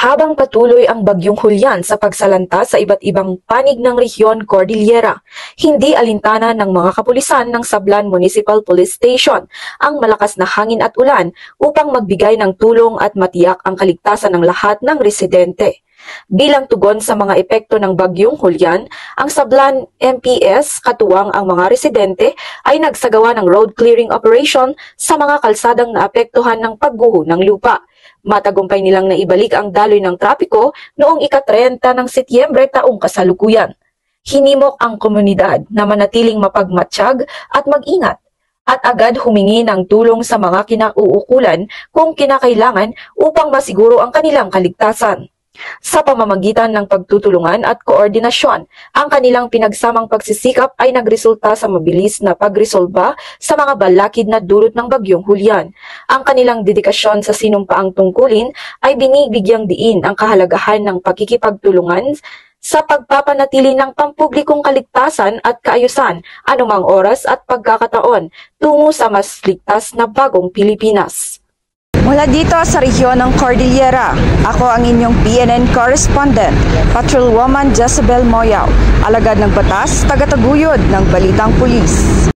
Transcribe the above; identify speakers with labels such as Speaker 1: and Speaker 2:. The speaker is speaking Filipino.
Speaker 1: Habang patuloy ang Bagyong Julian sa pagsalanta sa iba't ibang panig ng rehiyon Cordillera, hindi alintana ng mga kapulisan ng Sablan Municipal Police Station ang malakas na hangin at ulan upang magbigay ng tulong at matiyak ang kaligtasan ng lahat ng residente. Bilang tugon sa mga epekto ng Bagyong Julian, ang Sablan MPS katuwang ang mga residente ay nagsagawa ng road clearing operation sa mga kalsadang naapektuhan ng pagguho ng lupa. Matagumpay nilang naibalik ang daloy ng trapiko noong ika-30 ng Setyembre taong kasalukuyan. Hinimok ang komunidad na manatiling mapagmatsyag at mag-ingat at agad humingi ng tulong sa mga kinauukulan kung kinakailangan upang masiguro ang kanilang kaligtasan. Sa pamamagitan ng pagtutulungan at koordinasyon, ang kanilang pinagsamang pagsisikap ay nagresulta sa mabilis na pagresolba sa mga balakid na dulot ng Bagyong Julian. Ang kanilang dedikasyon sa sinumpaang tungkulin ay binibigyang diin ang kahalagahan ng pakikipagtulungan sa pagpapanatili ng pampublikong kaligtasan at kaayusan anumang oras at pagkakataon tungo sa mas ligtas na bagong Pilipinas.
Speaker 2: Mula dito sa rehiyon ng Cordillera, ako ang inyong PNN correspondent, Patrolwoman Jezebel Moyaw, alagad ng batas, tagataguyod ng Balitang Pulis.